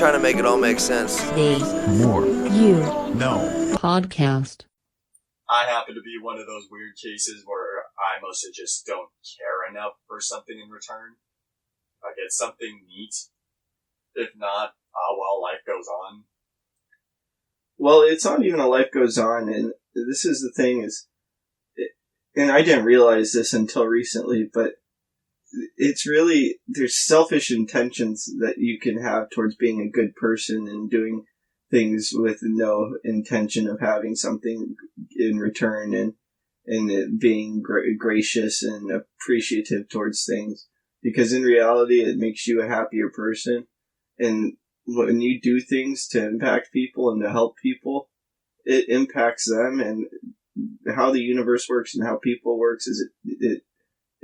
trying to make it all make sense. The More. You No. Podcast. I happen to be one of those weird cases where I mostly just don't care enough for something in return. If I get something neat, if not, well, life goes on. Well, it's not even a life goes on, and this is the thing and I didn't realize this until recently, but it's really, there's selfish intentions that you can have towards being a good person and doing things with no intention of having something in return and it being gracious and appreciative towards things. Because in reality, it makes you a happier person. And when you do things to impact people and to help people, it impacts them, and how the universe works and how people works is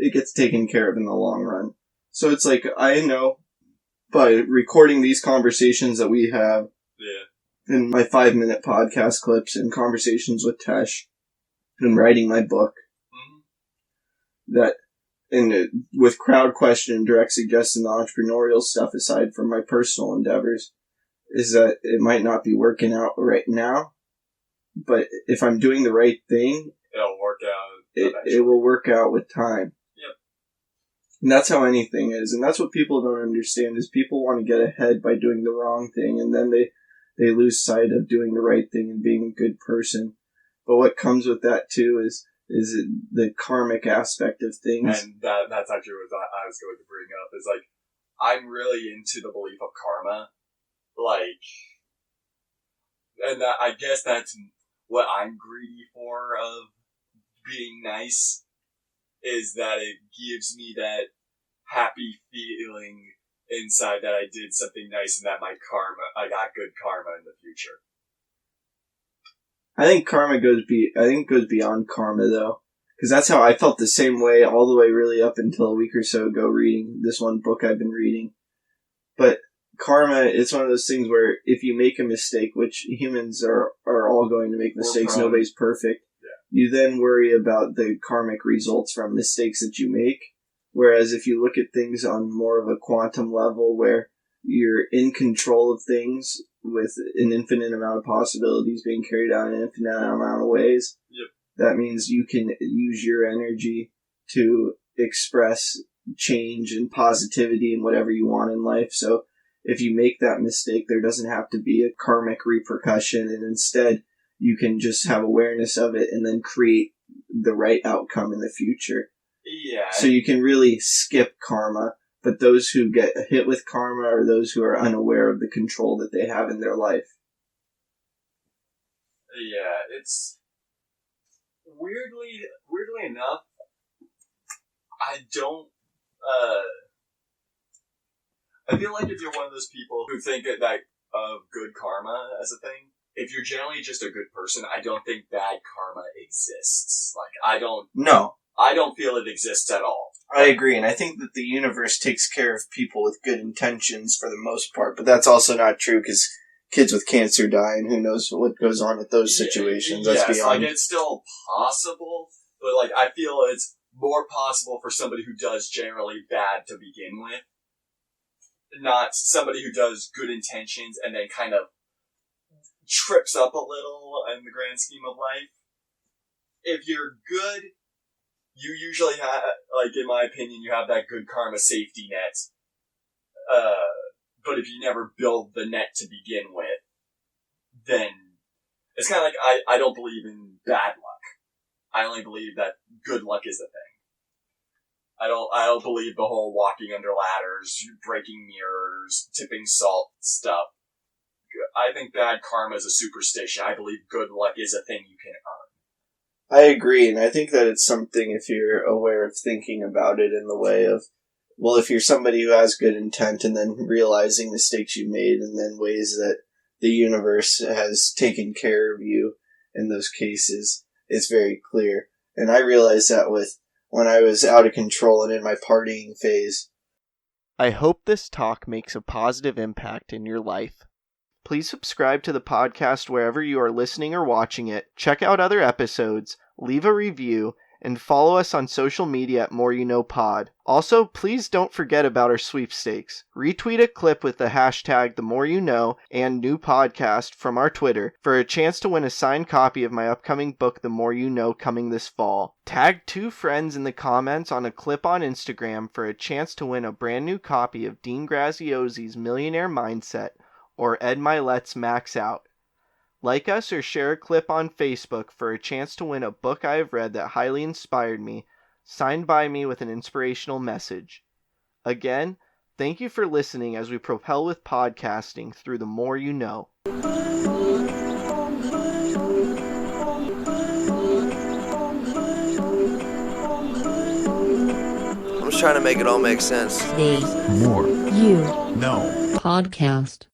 it gets taken care of in the long run. So it's like, I know by recording these conversations that we have in my 5-minute podcast clips and conversations with Tesh and writing my book, that with crowd question and direct suggestion entrepreneurial stuff aside from my personal endeavors, is that it might not be working out right now, but if I'm doing the right thing, it'll work out. It will work out with time. Yep. And that's how anything is. And that's what people don't understand, is people want to get ahead by doing the wrong thing, and then they lose sight of doing the right thing and being a good person. But what comes with that too is the karmic aspect of things. And that's actually what I was going to bring up, is like, I'm really into the belief of karma. Like, and I guess that's what I'm greedy for of being nice, is that it gives me that happy feeling inside that I did something nice and that I got good karma in the future. I think it goes beyond karma though, because that's how I felt the same way all the way really up until a week or so ago reading this one book I've been reading. But karma, it's one of those things where if you make a mistake, which humans are all going to make mistakes, nobody's perfect, you then worry about the karmic results from mistakes that you make. Whereas if you look at things on more of a quantum level where you're in control of things with an infinite amount of possibilities being carried out in an infinite amount of ways, that means you can use your energy to express change and positivity and whatever you want in life. So if you make that mistake, there doesn't have to be a karmic repercussion, and instead you can just have awareness of it and then create the right outcome in the future. Yeah. So you can really skip karma, but those who get hit with karma are those who are unaware of the control that they have in their life. Yeah, it's weirdly enough, I don't, I feel like if you're one of those people who think that of good karma as a thing, if you're generally just a good person, I don't think bad karma exists. Like, I don't feel it exists at all. I agree, and I think that the universe takes care of people with good intentions for the most part, but that's also not true, because kids with cancer die, and who knows what goes on with those situations. Yes, that's beyond. like, it's still possible, but, like, I feel it's more possible for somebody who does generally bad to begin with, not somebody who does good intentions and then kind of trips up a little in the grand scheme of life. If you're good, you usually have, like, in my opinion, you have that good karma safety net. But if you never build the net to begin with, then it's kind of like, I don't believe in bad luck. I only believe that good luck is a thing. I don't believe the whole walking under ladders, breaking mirrors, tipping salt stuff. I think bad karma is a superstition. I believe good luck is a thing you can earn. I agree, and I think that it's something, if you're aware of thinking about it in the way of, well, if you're somebody who has good intent and then realizing mistakes you made and then ways that the universe has taken care of you in those cases, it's very clear. And I realized that when I was out of control and in my partying phase. I hope this talk makes a positive impact in your life. Please subscribe to the podcast wherever you are listening or watching it, check out other episodes, leave a review, and follow us on social media at More You Know Pod. Also, please don't forget about our sweepstakes. Retweet a clip with the hashtag The More You Know and New Podcast from our Twitter for a chance to win a signed copy of my upcoming book, The More You Know, coming this fall. Tag 2 friends in the comments on a clip on Instagram for a chance to win a brand new copy of Dean Graziosi's Millionaire Mindset or Ed Milet's Max Out. Like us or share a clip on Facebook for a chance to win a book I have read that highly inspired me, signed by me with an inspirational message. Again, thank you for listening as we propel with podcasting through the More You Know. I'm just trying to make it all make sense. The More You No Podcast.